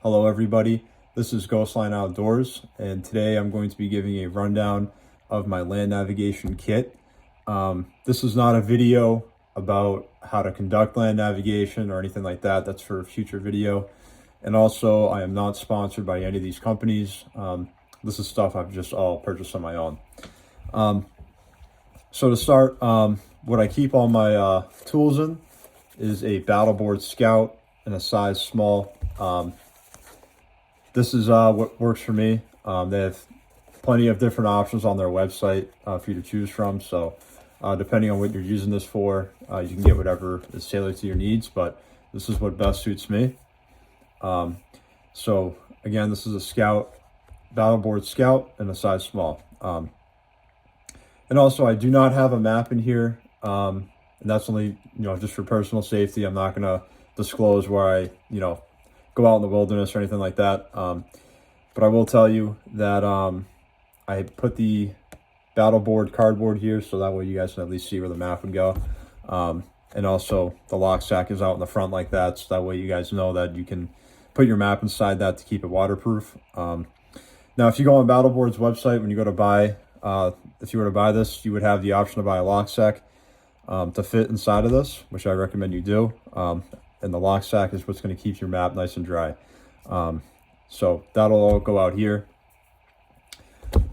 Hello everybody, this is Ghostline Outdoors, and today I'm going to be giving a rundown of my land navigation kit. This is not a video about how to conduct land navigation or anything like that. That's for a future video. And also, I am not sponsored by any of these companies. This is stuff I've just all purchased on my own. So to start, what I keep all my tools in is a Battleboard Scout in a size small. This is what works for me. They have plenty of different options on their website for you to choose from. So depending on what you're using this for, you can get whatever is tailored to your needs, but this is what best suits me. So again, this is a Scout, Battleboard Scout in a size small. And also I do not have a map in here. And that's only, just for personal safety. I'm not going to disclose where I, go out in the wilderness or anything like that. But I will tell you that I put the Battleboard cardboard here, so that way you guys can at least see where the map would go. And also the lock sack is out in the front like that, so that way you guys know that you can put your map inside that to keep it waterproof. Now, if you go on Battleboard's website, when you go to buy, if you were to buy this, you would have the option to buy a lock sack to fit inside of this, which I recommend you do. And the lock sack is what's going to keep your map nice and dry. So that'll all go out here.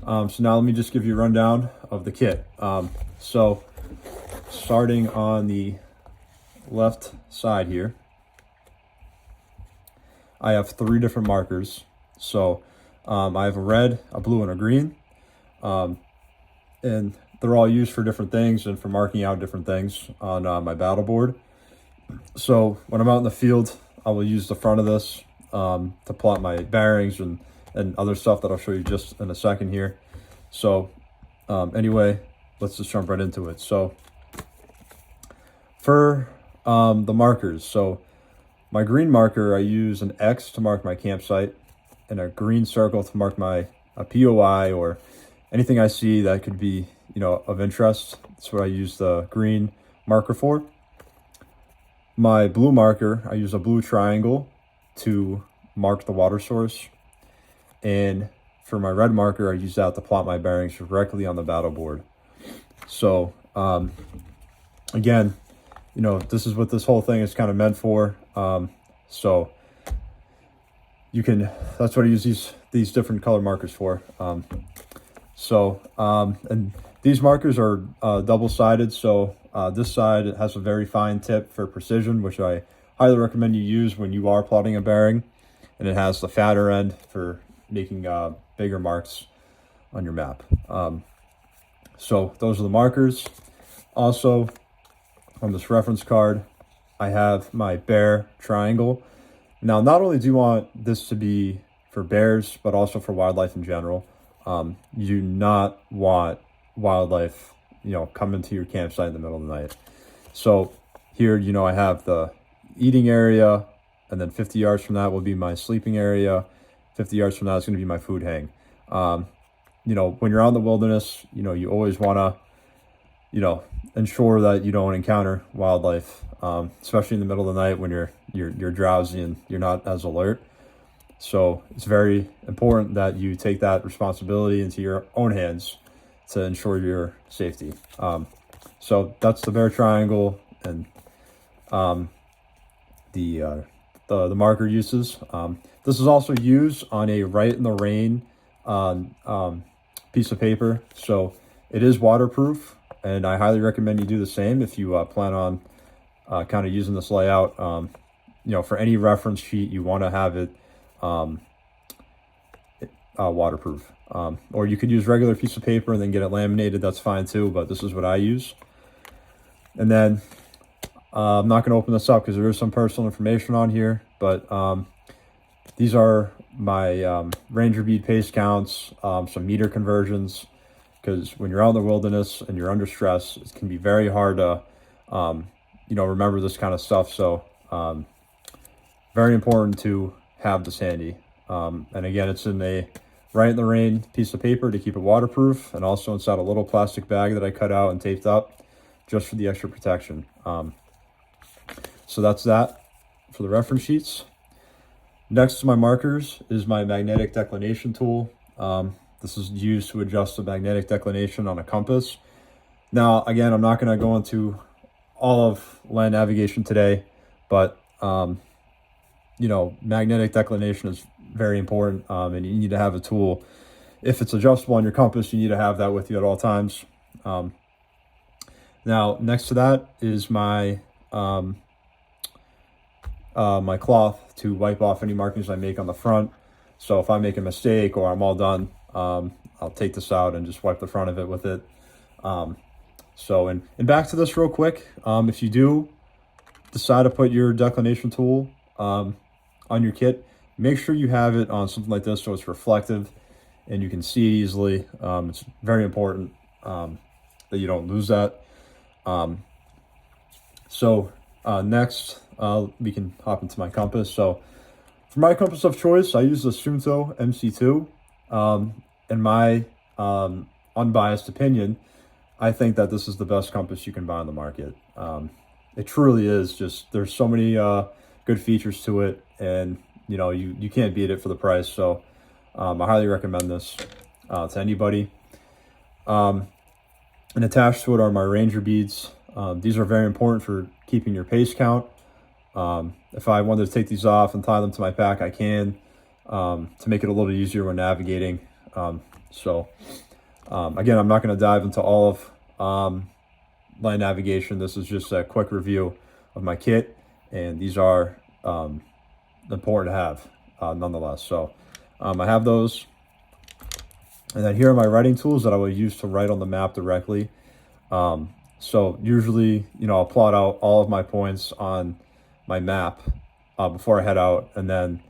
So now let me just give you a rundown of the kit. So starting on the left side here, I have 3 different markers. So I have a red, a blue, and a green. And they're all used for different things and for marking out different things on my Battleboard. So when I'm out in the field, I will use the front of this to plot my bearings and other stuff that I'll show you just in a second here. So anyway, let's just jump right into it. So for the markers, so my green marker, I use an X to mark my campsite and a green circle to mark a POI or anything I see that could be, of interest. That's what I use the green marker for. My blue marker, I use a blue triangle to mark the water source. And for my red marker, I use that to plot my bearings directly on the Battleboard. So, again, this is what this whole thing is kind of meant for. So that's what I use these different color markers for. And these markers are double-sided, so this side has a very fine tip for precision, which I highly recommend you use when you are plotting a bearing, and it has the fatter end for making bigger marks on your map. So those are the markers. Also, on this reference card, I have my bear triangle. Now, not only do you want this to be for bears, but also for wildlife in general. You do not want wildlife, come into your campsite in the middle of the night. So here, I have the eating area, and then 50 yards from that will be my sleeping area. 50 yards from that is going to be my food hang. When you're out in the wilderness, you always want to, ensure that you don't encounter wildlife, especially in the middle of the night when you're drowsy and you're not as alert. So it's very important that you take that responsibility into your own hands to ensure your safety. So that's the bear triangle and the marker uses. This is also used on a Write in the Rain piece of paper. So it is waterproof, and I highly recommend you do the same if you plan on kind of using this layout. For any reference sheet, you want to have it waterproof. Or you could use regular piece of paper and then get it laminated. That's fine too, but this is what I use. And then I'm not going to open this up because there is some personal information on here, but these are my Ranger bead pace counts, some meter conversions, because when you're out in the wilderness and you're under stress, it can be very hard to remember this kind of stuff. So very important to have this handy. And again, it's in a Write in the Rain piece of paper to keep it waterproof, and also inside a little plastic bag that I cut out and taped up just for the extra protection. So that's that for the reference sheets. Next to my markers is my magnetic declination tool. This is used to adjust the magnetic declination on a compass. Now, again, I'm not going to go into all of land navigation today, but magnetic declination is very important, and you need to have a tool. If it's adjustable on your compass, you need to have that with you at all times. Now, next to that is my my cloth to wipe off any markings I make on the front. So if I make a mistake or I'm all done, I'll take this out and just wipe the front of it with it. And back to this real quick. If you do decide to put your declination tool on your kit, make sure you have it on something like this so it's reflective and you can see it easily. It's very important that you don't lose that. Next, we can hop into my compass. So for my compass of choice, I use the Sunto MC2. In my unbiased opinion, I think that this is the best compass you can buy on the market. It truly is. Just there's so many good features to it, and you can't beat it for the price. So I highly recommend this to anybody. And attached to it are my Ranger beads. These are very important for keeping your pace count. If I wanted to take these off and tie them to my pack, I can, to make it a little easier when navigating. Again, I'm not going to dive into all of land navigation. This is just a quick review of my kit, and these are important to have nonetheless. So I have those. And then here are my writing tools that I will use to write on the map directly. So usually, I'll plot out all of my points on my map before I head out. And then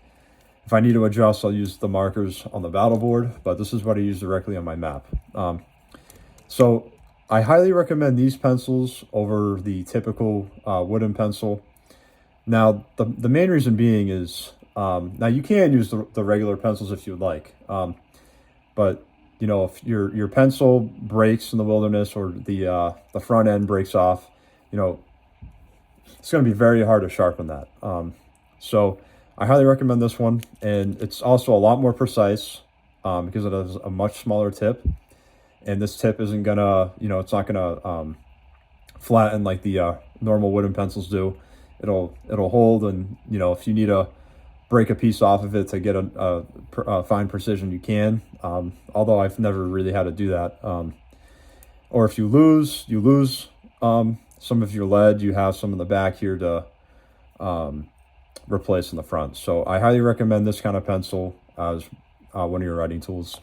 if I need to adjust, I'll use the markers on the battle board, but this is what I use directly on my map. So I highly recommend these pencils over the typical wooden pencil. Now, the main reason being is, now you can use the regular pencils if you'd like, but if your pencil breaks in the wilderness or the front end breaks off, it's going to be very hard to sharpen that. So I highly recommend this one, and it's also a lot more precise because it has a much smaller tip, and this tip isn't gonna, it's not gonna flatten like the normal wooden pencils do. It'll hold, and if you need to break a piece off of it to get a fine precision, you can. Although I've never really had to do that. Or if you lose some of your lead, you have some in the back here to replace in the front. So I highly recommend this kind of pencil as one of your writing tools.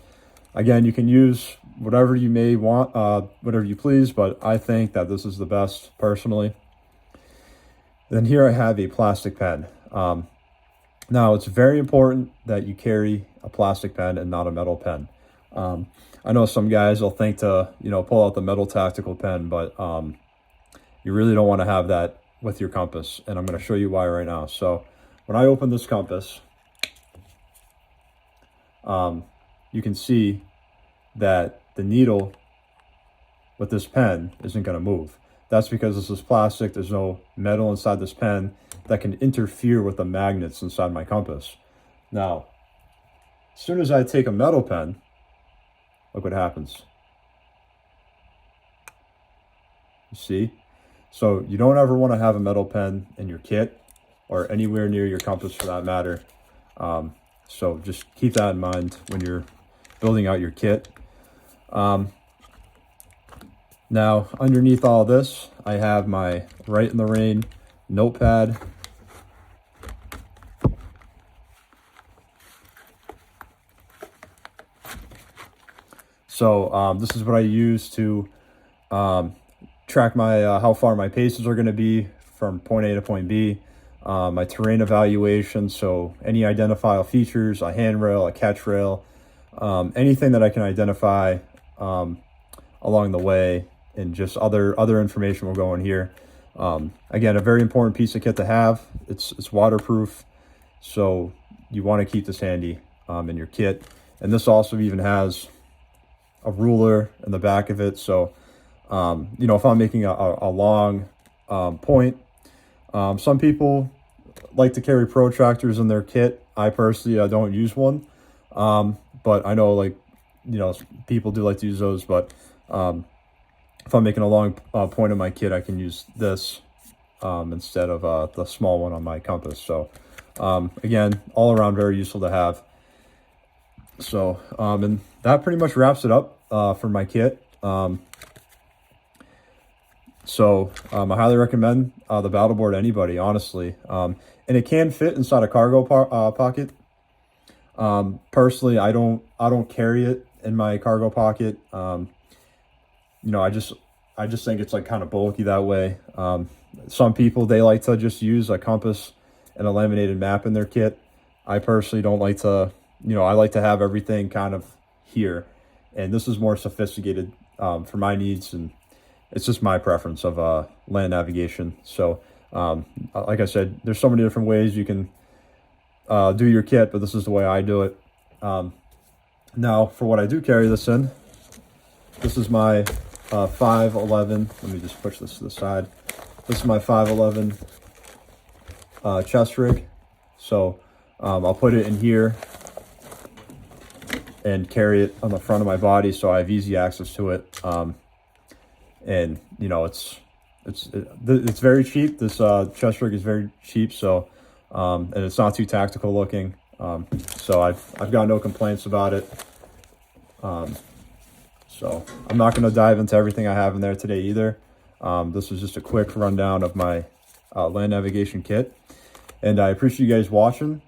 Again, you can use whatever you may want, whatever you please, but I think that this is the best personally. Then here I have a plastic pen. Now, it's very important that you carry a plastic pen and not a metal pen. I know some guys will think to, pull out the metal tactical pen, but you really don't want to have that with your compass, and I'm going to show you why right now. So when I open this compass, you can see that the needle with this pen isn't going to move. That's because this is plastic. There's no metal inside this pen that can interfere with the magnets inside my compass. Now, as soon as I take a metal pen, look what happens. You see? So you don't ever want to have a metal pen in your kit or anywhere near your compass for that matter. So just keep that in mind when you're building out your kit. Now, underneath all this, I have my Write in the Rain notepad. So this is what I use to track my how far my paces are going to be from point A to point B. My terrain evaluation, so any identifiable features, a handrail, a catch rail, anything that I can identify along the way, and just other information will go in here. Again, a very important piece of kit to have. It's waterproof, so you want to keep this handy in your kit. And this also even has a ruler in the back of it, so if I'm making a long point, some people like to carry protractors in their kit. I personally don't use one, but I know, like, you know, people do like to use those. But if I'm making a long point of my kit, I can use this instead of the small one on my compass. So again, all around very useful to have. So and that pretty much wraps it up for my kit. So I highly recommend the battle board to anybody, honestly. And it can fit inside a cargo pocket. Personally, I don't carry it in my cargo pocket. You know, I just think it's like kind of bulky that way. Some people, they like to just use a compass and a laminated map in their kit. I personally don't like to, you know, I like to have everything kind of here, and this is more sophisticated for my needs, and it's just my preference of land navigation. So like I said, there's so many different ways you can do your kit, but this is the way I do it. Now for what I do carry this in, this is my 511. Let me just push this to the side. This is my 511 chest rig. So I'll put it in here and carry it on the front of my body, so I have easy access to it. And you know, it's very cheap. This chest rig is very cheap, so and it's not too tactical looking. So I've got no complaints about it. So I'm not going to dive into everything I have in there today either. This was just a quick rundown of my land navigation kit, and I appreciate you guys watching.